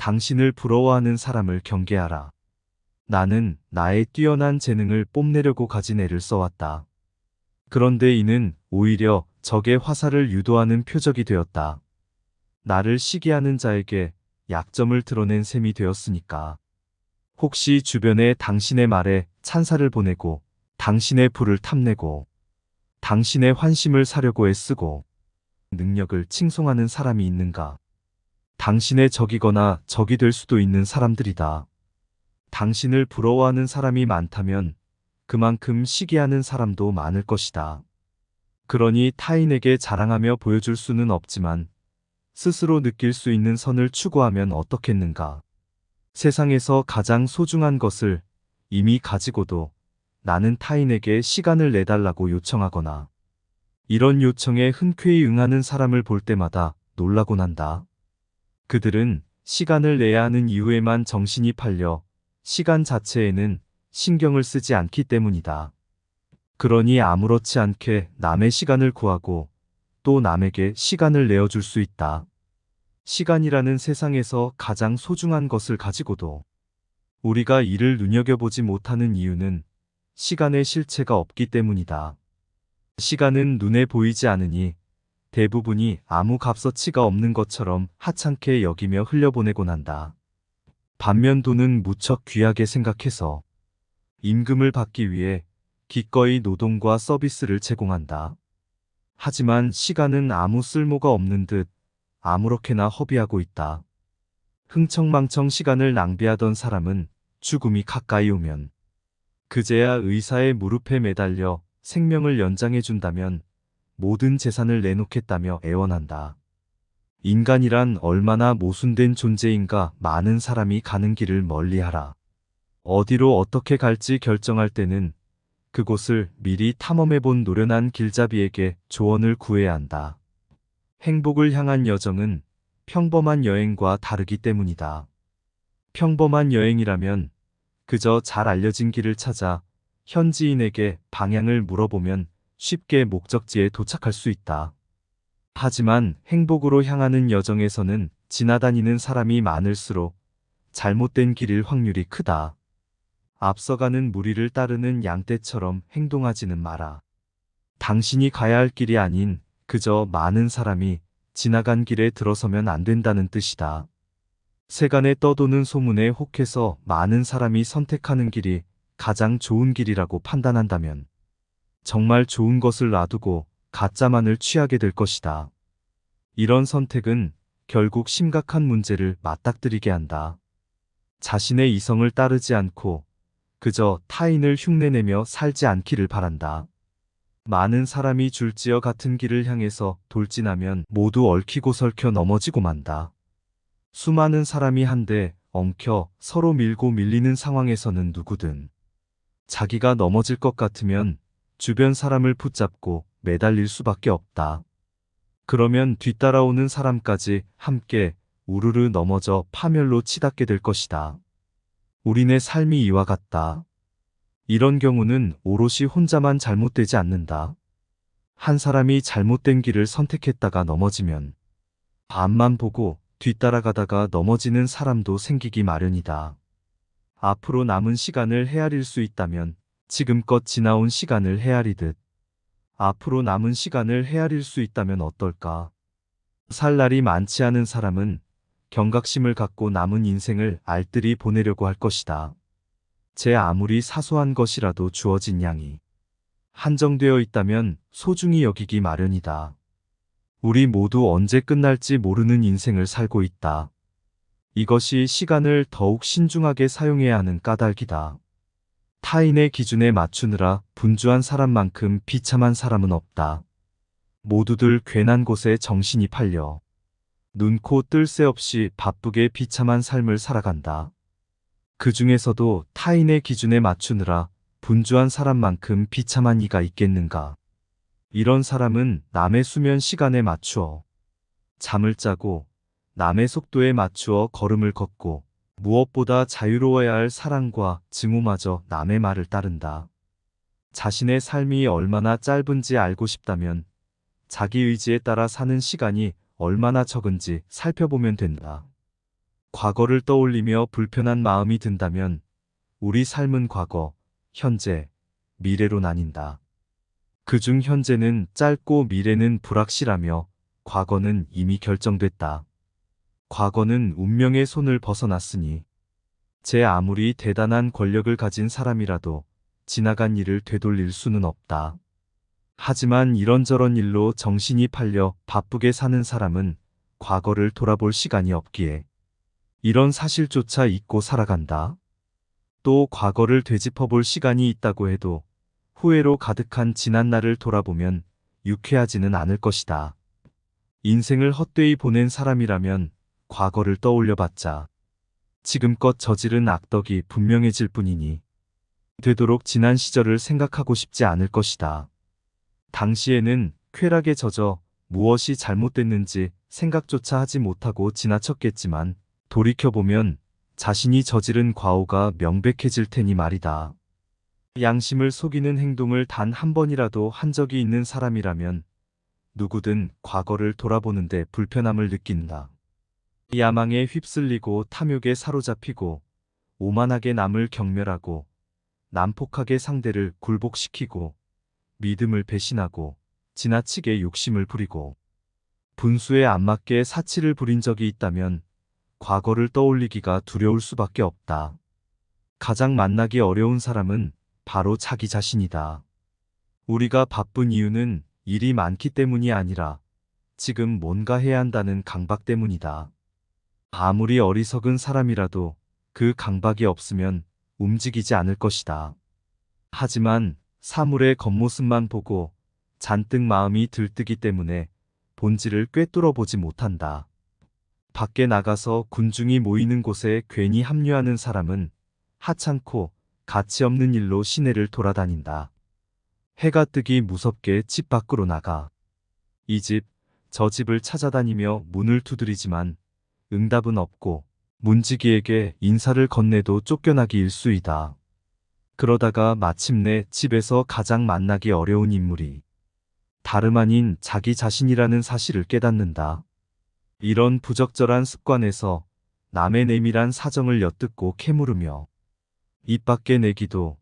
당신을 부러워하는 사람을 경계하라. 나는 나의 뛰어난 재능을 뽐내려고 가진 애를 써왔다. 그런데 이는 오히려 적의 화살을 유도하는 표적이 되었다. 나를 시기하는 자에게 약점을 드러낸 셈이 되었으니까. 혹시 주변에 당신의 말에 찬사를 보내고 당신의 부를 탐내고 당신의 환심을 사려고 애쓰고 능력을 칭송하는 사람이 있는가? 당신의 적이거나 적이 될 수도 있는 사람들이다. 당신을 부러워하는 사람이 많다면 그만큼 시기하는 사람도 많을 것이다. 그러니 타인에게 자랑하며 보여줄 수는 없지만 스스로 느낄 수 있는 선을 추구하면 어떻겠는가? 세상에서 가장 소중한 것을 이미 가지고도 나는 타인에게 시간을 내달라고 요청하거나 이런 요청에 흔쾌히 응하는 사람을 볼 때마다 놀라곤 한다. 그들은 시간을 내야 하는 이유에만 정신이 팔려 시간 자체에는 신경을 쓰지 않기 때문이다. 그러니 아무렇지 않게 남의 시간을 구하고 또 남에게 시간을 내어줄 수 있다. 시간이라는 세상에서 가장 소중한 것을 가지고도 우리가 이를 눈여겨보지 못하는 이유는 시간의 실체가 없기 때문이다. 시간은 눈에 보이지 않으니 대부분이 아무 값어치가 없는 것처럼 하찮게 여기며 흘려보내곤 한다. 반면 돈은 무척 귀하게 생각해서 임금을 받기 위해 기꺼이 노동과 서비스를 제공한다. 하지만 시간은 아무 쓸모가 없는 듯 아무렇게나 허비하고 있다. 흥청망청 시간을 낭비하던 사람은 죽음이 가까이 오면 그제야 의사의 무릎에 매달려 생명을 연장해준다면 모든 재산을 내놓겠다며 애원한다. 인간이란 얼마나 모순된 존재인가. 많은 사람이 가는 길을 멀리하라. 어디로 어떻게 갈지 결정할 때는 그곳을 미리 탐험해본 노련한 길잡이에게 조언을 구해야 한다. 행복을 향한 여정은 평범한 여행과 다르기 때문이다. 평범한 여행이라면 그저 잘 알려진 길을 찾아 현지인에게 방향을 물어보면 쉽게 목적지에 도착할 수 있다. 하지만 행복으로 향하는 여정에서는 지나다니는 사람이 많을수록 잘못된 길일 확률이 크다. 앞서가는 무리를 따르는 양떼처럼 행동하지는 마라. 당신이 가야 할 길이 아닌 그저 많은 사람이 지나간 길에 들어서면 안 된다는 뜻이다. 세간에 떠도는 소문에 혹해서 많은 사람이 선택하는 길이 가장 좋은 길이라고 판단한다면 정말 좋은 것을 놔두고 가짜만을 취하게 될 것이다. 이런 선택은 결국 심각한 문제를 맞닥뜨리게 한다. 자신의 이성을 따르지 않고 그저 타인을 흉내내며 살지 않기를 바란다. 많은 사람이 줄지어 같은 길을 향해서 돌진하면 모두 얽히고 설켜 넘어지고 만다. 수많은 사람이 한데 엉켜 서로 밀고 밀리는 상황에서는 누구든 자기가 넘어질 것 같으면 주변 사람을 붙잡고 매달릴 수밖에 없다. 그러면 뒤따라오는 사람까지 함께 우르르 넘어져 파멸로 치닫게 될 것이다. 우리네 삶이 이와 같다. 이런 경우는 오롯이 혼자만 잘못되지 않는다. 한 사람이 잘못된 길을 선택했다가 넘어지면 앞만 보고 뒤따라가다가 넘어지는 사람도 생기기 마련이다. 앞으로 남은 시간을 헤아릴 수 있다면 지금껏 지나온 시간을 헤아리듯 앞으로 남은 시간을 헤아릴 수 있다면 어떨까? 살 날이 많지 않은 사람은 경각심을 갖고 남은 인생을 알뜰히 보내려고 할 것이다. 제 아무리 사소한 것이라도 주어진 양이 한정되어 있다면 소중히 여기기 마련이다. 우리 모두 언제 끝날지 모르는 인생을 살고 있다. 이것이 시간을 더욱 신중하게 사용해야 하는 까닭이다. 타인의 기준에 맞추느라 분주한 사람만큼 비참한 사람은 없다. 모두들 괜한 곳에 정신이 팔려 눈, 코, 뜰 새 없이 바쁘게 비참한 삶을 살아간다. 그 중에서도 타인의 기준에 맞추느라 분주한 사람만큼 비참한 이가 있겠는가? 이런 사람은 남의 수면 시간에 맞추어 잠을 자고 남의 속도에 맞추어 걸음을 걷고 무엇보다 자유로워야 할 사랑과 증오마저 남의 말을 따른다. 자신의 삶이 얼마나 짧은지 알고 싶다면 자기 의지에 따라 사는 시간이 얼마나 적은지 살펴보면 된다. 과거를 떠올리며 불편한 마음이 든다면 우리 삶은 과거, 현재, 미래로 나뉜다. 그중 현재는 짧고 미래는 불확실하며 과거는 이미 결정됐다. 과거는 운명의 손을 벗어났으니 제 아무리 대단한 권력을 가진 사람이라도 지나간 일을 되돌릴 수는 없다. 하지만 이런저런 일로 정신이 팔려 바쁘게 사는 사람은 과거를 돌아볼 시간이 없기에 이런 사실조차 잊고 살아간다. 또 과거를 되짚어볼 시간이 있다고 해도 후회로 가득한 지난날을 돌아보면 유쾌하지는 않을 것이다. 인생을 헛되이 보낸 사람이라면 과거를 떠올려봤자 지금껏 저지른 악덕이 분명해질 뿐이니 되도록 지난 시절을 생각하고 싶지 않을 것이다. 당시에는 쾌락에 젖어 무엇이 잘못됐는지 생각조차 하지 못하고 지나쳤겠지만 돌이켜보면 자신이 저지른 과오가 명백해질 테니 말이다. 양심을 속이는 행동을 단 한 번이라도 한 적이 있는 사람이라면 누구든 과거를 돌아보는데 불편함을 느낀다. 야망에 휩쓸리고 탐욕에 사로잡히고 오만하게 남을 경멸하고 난폭하게 상대를 굴복시키고 믿음을 배신하고 지나치게 욕심을 부리고 분수에 안 맞게 사치를 부린 적이 있다면 과거를 떠올리기가 두려울 수밖에 없다. 가장 만나기 어려운 사람은 바로 자기 자신이다. 우리가 바쁜 이유는 일이 많기 때문이 아니라 지금 뭔가 해야 한다는 강박 때문이다. 아무리 어리석은 사람이라도 그 강박이 없으면 움직이지 않을 것이다. 하지만 사물의 겉모습만 보고 잔뜩 마음이 들뜨기 때문에 본질을 꿰뚫어 보지 못한다. 밖에 나가서 군중이 모이는 곳에 괜히 합류하는 사람은 하찮고 가치 없는 일로 시내를 돌아다닌다. 해가 뜨기 무섭게 집 밖으로 나가 이 집, 저 집을 찾아다니며 문을 두드리지만 응답은 없고 문지기에게 인사를 건네도 쫓겨나기 일쑤이다. 그러다가 마침내 집에서 가장 만나기 어려운 인물이 다름 아닌 자기 자신이라는 사실을 깨닫는다. 이런 부적절한 습관에서 남의 내밀한 사정을 엿듣고 캐물으며 입 밖에 내기도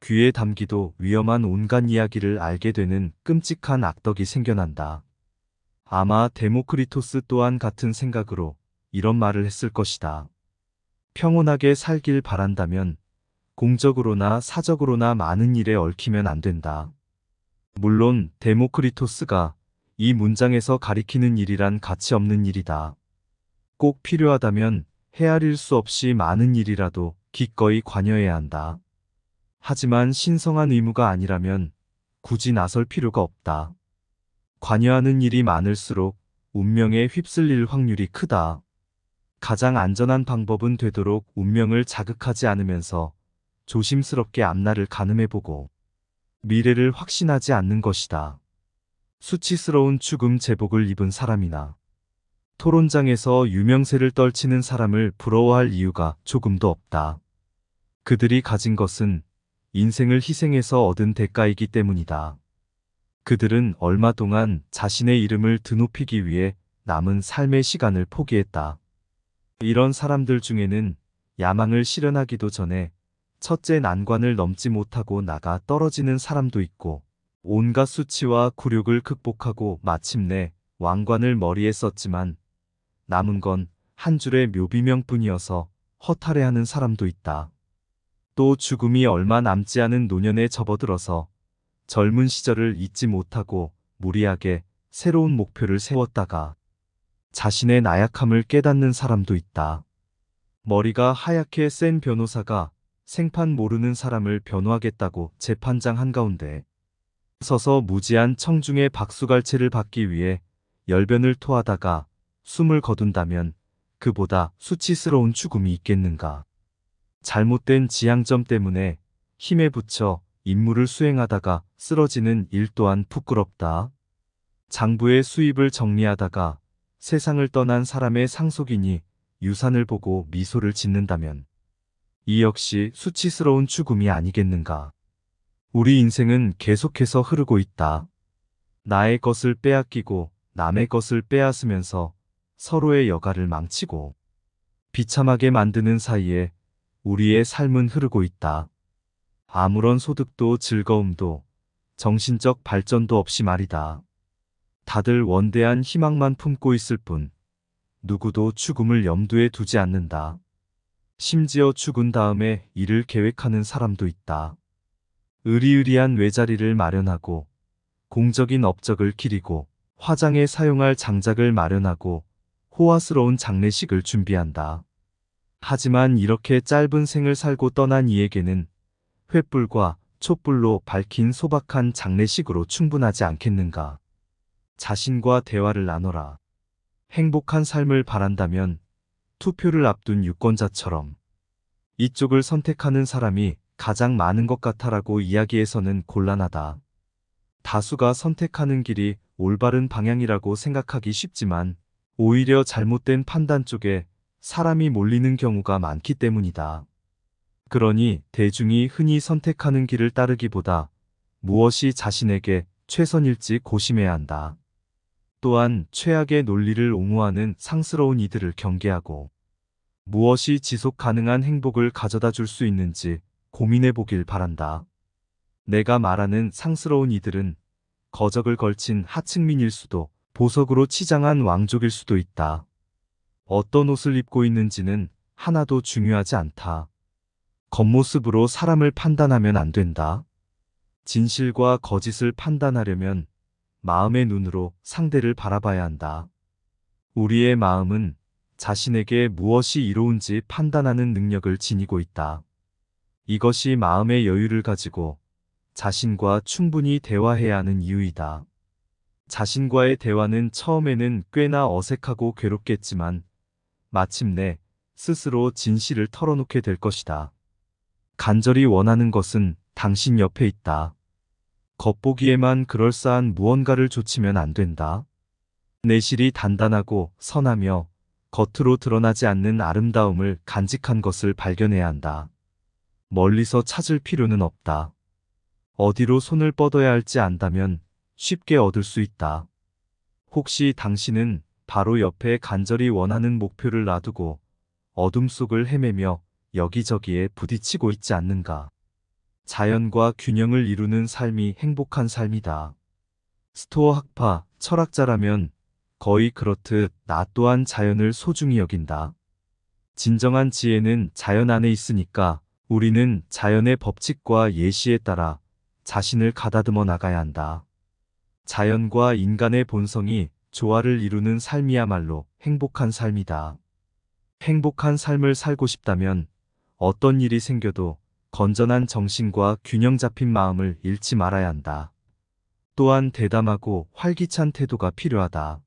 귀에 담기도 위험한 온갖 이야기를 알게 되는 끔찍한 악덕이 생겨난다. 아마 데모크리토스 또한 같은 생각으로 이런 말을 했을 것이다. 평온하게 살길 바란다면 공적으로나 사적으로나 많은 일에 얽히면 안 된다. 물론 데모크리토스가 이 문장에서 가리키는 일이란 가치 없는 일이다. 꼭 필요하다면 헤아릴 수 없이 많은 일이라도 기꺼이 관여해야 한다. 하지만 신성한 의무가 아니라면 굳이 나설 필요가 없다. 관여하는 일이 많을수록 운명에 휩쓸릴 확률이 크다. 가장 안전한 방법은 되도록 운명을 자극하지 않으면서 조심스럽게 앞날을 가늠해보고 미래를 확신하지 않는 것이다. 수치스러운 죽음 제복을 입은 사람이나 토론장에서 유명세를 떨치는 사람을 부러워할 이유가 조금도 없다. 그들이 가진 것은 인생을 희생해서 얻은 대가이기 때문이다. 그들은 얼마 동안 자신의 이름을 드높이기 위해 남은 삶의 시간을 포기했다. 이런 사람들 중에는 야망을 실현하기도 전에 첫째 난관을 넘지 못하고 나가 떨어지는 사람도 있고 온갖 수치와 굴욕을 극복하고 마침내 왕관을 머리에 썼지만 남은 건 한 줄의 묘비명뿐이어서 허탈해하는 사람도 있다. 또 죽음이 얼마 남지 않은 노년에 접어들어서 젊은 시절을 잊지 못하고 무리하게 새로운 목표를 세웠다가 자신의 나약함을 깨닫는 사람도 있다. 머리가 하얗게 센 변호사가 생판 모르는 사람을 변호하겠다고 재판장 한가운데 서서 무지한 청중의 박수갈채를 받기 위해 열변을 토하다가 숨을 거둔다면 그보다 수치스러운 죽음이 있겠는가. 잘못된 지향점 때문에 힘에 부쳐 임무를 수행하다가 쓰러지는 일 또한 부끄럽다. 장부의 수입을 정리하다가 세상을 떠난 사람의 상속인이 유산을 보고 미소를 짓는다면 이 역시 수치스러운 죽음이 아니겠는가. 우리 인생은 계속해서 흐르고 있다. 나의 것을 빼앗기고 남의 것을 빼앗으면서 서로의 여가를 망치고 비참하게 만드는 사이에 우리의 삶은 흐르고 있다. 아무런 소득도 즐거움도 정신적 발전도 없이 말이다. 다들 원대한 희망만 품고 있을 뿐 누구도 죽음을 염두에 두지 않는다. 심지어 죽은 다음에 일을 계획하는 사람도 있다. 의리의리한 외자리를 마련하고 공적인 업적을 기리고 화장에 사용할 장작을 마련하고 호화스러운 장례식을 준비한다. 하지만 이렇게 짧은 생을 살고 떠난 이에게는 횃불과 촛불로 밝힌 소박한 장례식으로 충분하지 않겠는가. 자신과 대화를 나눠라. 행복한 삶을 바란다면 투표를 앞둔 유권자처럼 이쪽을 선택하는 사람이 가장 많은 것 같아라고 이야기해서는 곤란하다. 다수가 선택하는 길이 올바른 방향이라고 생각하기 쉽지만 오히려 잘못된 판단 쪽에 사람이 몰리는 경우가 많기 때문이다. 그러니 대중이 흔히 선택하는 길을 따르기보다 무엇이 자신에게 최선일지 고심해야 한다. 또한 최악의 논리를 옹호하는 상스러운 이들을 경계하고 무엇이 지속 가능한 행복을 가져다 줄 수 있는지 고민해 보길 바란다. 내가 말하는 상스러운 이들은 거적을 걸친 하층민일 수도 보석으로 치장한 왕족일 수도 있다. 어떤 옷을 입고 있는지는 하나도 중요하지 않다. 겉모습으로 사람을 판단하면 안 된다. 진실과 거짓을 판단하려면 마음의 눈으로 상대를 바라봐야 한다. 우리의 마음은 자신에게 무엇이 이로운지 판단하는 능력을 지니고 있다. 이것이 마음의 여유를 가지고 자신과 충분히 대화해야 하는 이유이다. 자신과의 대화는 처음에는 꽤나 어색하고 괴롭겠지만 마침내 스스로 진실을 털어놓게 될 것이다. 간절히 원하는 것은 당신 옆에 있다. 겉보기에만 그럴싸한 무언가를 좇으면 안 된다. 내실이 단단하고 선하며 겉으로 드러나지 않는 아름다움을 간직한 것을 발견해야 한다. 멀리서 찾을 필요는 없다. 어디로 손을 뻗어야 할지 안다면 쉽게 얻을 수 있다. 혹시 당신은 바로 옆에 간절히 원하는 목표를 놔두고 어둠 속을 헤매며 여기저기에 부딪히고 있지 않는가? 자연과 균형을 이루는 삶이 행복한 삶이다. 스토어 학파, 철학자라면 거의 그렇듯 나 또한 자연을 소중히 여긴다. 진정한 지혜는 자연 안에 있으니까 우리는 자연의 법칙과 예시에 따라 자신을 가다듬어 나가야 한다. 자연과 인간의 본성이 조화를 이루는 삶이야말로 행복한 삶이다. 행복한 삶을 살고 싶다면 어떤 일이 생겨도 건전한 정신과 균형 잡힌 마음을 잃지 말아야 한다. 또한 대담하고 활기찬 태도가 필요하다.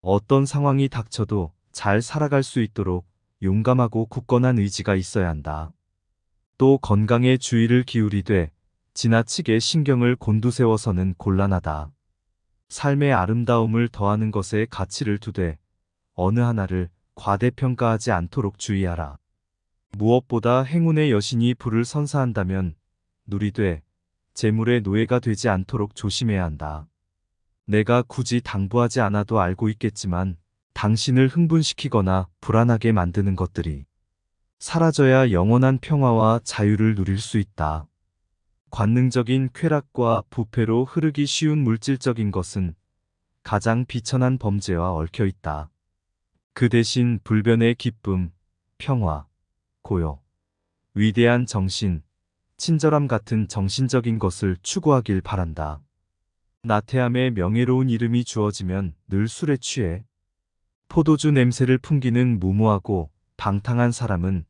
어떤 상황이 닥쳐도 잘 살아갈 수 있도록 용감하고 굳건한 의지가 있어야 한다. 또 건강에 주의를 기울이되 지나치게 신경을 곤두세워서는 곤란하다. 삶의 아름다움을 더하는 것에 가치를 두되 어느 하나를 과대평가하지 않도록 주의하라. 무엇보다 행운의 여신이 불을 선사한다면 누리되 재물의 노예가 되지 않도록 조심해야 한다. 내가 굳이 당부하지 않아도 알고 있겠지만 당신을 흥분시키거나 불안하게 만드는 것들이 사라져야 영원한 평화와 자유를 누릴 수 있다. 관능적인 쾌락과 부패로 흐르기 쉬운 물질적인 것은 가장 비천한 범죄와 얽혀 있다. 그 대신 불변의 기쁨, 평화, 고요, 위대한 정신, 친절함 같은 정신적인 것을 추구하길 바란다. 나태함에 명예로운 이름이 주어지면 늘 술에 취해 포도주 냄새를 풍기는 무모하고 방탕한 사람은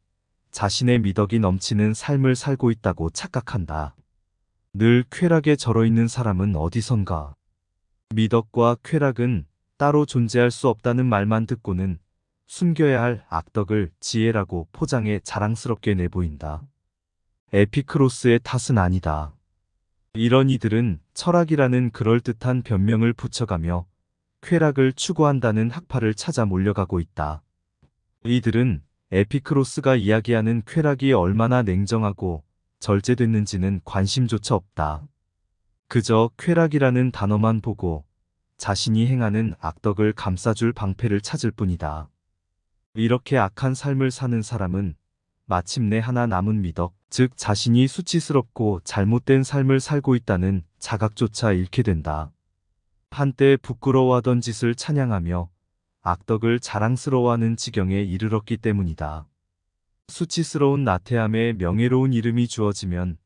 자신의 미덕이 넘치는 삶을 살고 있다고 착각한다. 늘 쾌락에 절어있는 사람은 어디선가. 미덕과 쾌락은 따로 존재할 수 없다는 말만 듣고는 숨겨야 할 악덕을 지혜라고 포장해 자랑스럽게 내보인다. 에피크로스의 탓은 아니다. 이런 이들은 철학이라는 그럴듯한 변명을 붙여가며 쾌락을 추구한다는 학파를 찾아 몰려가고 있다. 이들은 에피크로스가 이야기하는 쾌락이 얼마나 냉정하고 절제됐는지는 관심조차 없다. 그저 쾌락이라는 단어만 보고 자신이 행하는 악덕을 감싸줄 방패를 찾을 뿐이다. 이렇게 악한 삶을 사는 사람은 마침내 하나 남은 미덕, 즉 자신이 수치스럽고 잘못된 삶을 살고 있다는 자각조차 잃게 된다. 한때 부끄러워하던 짓을 찬양하며 악덕을 자랑스러워하는 지경에 이르렀기 때문이다. 수치스러운 나태함에 명예로운 이름이 주어지면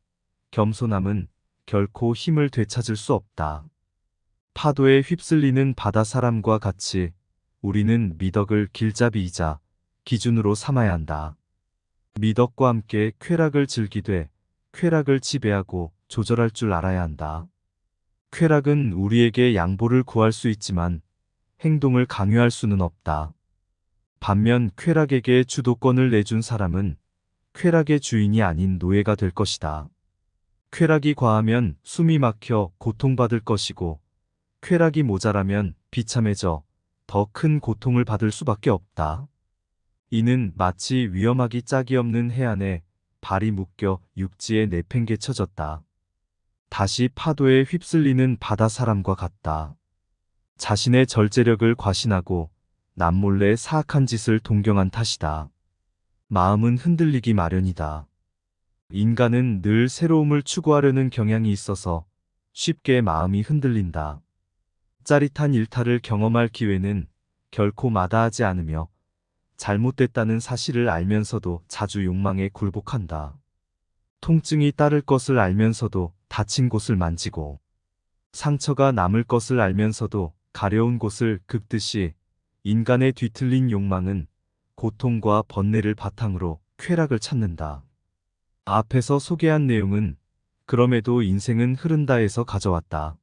겸손함은 결코 힘을 되찾을 수 없다. 파도에 휩쓸리는 바다 사람과 같이 우리는 미덕을 길잡이이자 기준으로 삼아야 한다. 미덕과 함께 쾌락을 즐기되 쾌락을 지배하고 조절할 줄 알아야 한다. 쾌락은 우리에게 양보를 구할 수 있지만 행동을 강요할 수는 없다. 반면 쾌락에게 주도권을 내준 사람은 쾌락의 주인이 아닌 노예가 될 것이다. 쾌락이 과하면 숨이 막혀 고통받을 것이고 쾌락이 모자라면 비참해져 더 큰 고통을 받을 수밖에 없다. 이는 마치 위험하기 짝이 없는 해안에 발이 묶여 육지에 내팽개쳐졌다. 다시 파도에 휩쓸리는 바다 사람과 같다. 자신의 절제력을 과신하고 남몰래 사악한 짓을 동경한 탓이다. 마음은 흔들리기 마련이다. 인간은 늘 새로움을 추구하려는 경향이 있어서 쉽게 마음이 흔들린다. 짜릿한 일탈을 경험할 기회는 결코 마다하지 않으며 잘못됐다는 사실을 알면서도 자주 욕망에 굴복한다. 통증이 따를 것을 알면서도 다친 곳을 만지고 상처가 남을 것을 알면서도 가려운 곳을 긁듯이 인간의 뒤틀린 욕망은 고통과 번뇌를 바탕으로 쾌락을 찾는다. 앞에서 소개한 내용은 그럼에도 인생은 흐른다에서 가져왔다.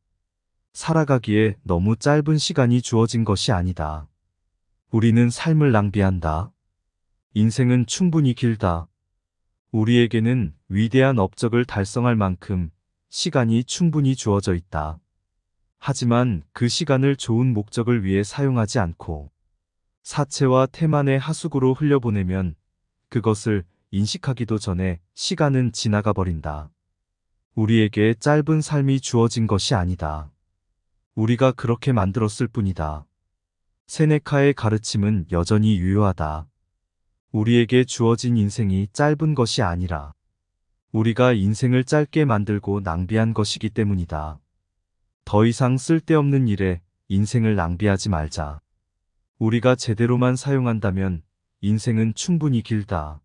살아가기에 너무 짧은 시간이 주어진 것이 아니다. 우리는 삶을 낭비한다. 인생은 충분히 길다. 우리에게는 위대한 업적을 달성할 만큼 시간이 충분히 주어져 있다. 하지만 그 시간을 좋은 목적을 위해 사용하지 않고 사체와 태만의 하수구로 흘려보내면 그것을 인식하기도 전에 시간은 지나가 버린다. 우리에게 짧은 삶이 주어진 것이 아니다. 우리가 그렇게 만들었을 뿐이다. 세네카의 가르침은 여전히 유효하다. 우리에게 주어진 인생이 짧은 것이 아니라 우리가 인생을 짧게 만들고 낭비한 것이기 때문이다. 더 이상 쓸데없는 일에 인생을 낭비하지 말자. 우리가 제대로만 사용한다면 인생은 충분히 길다.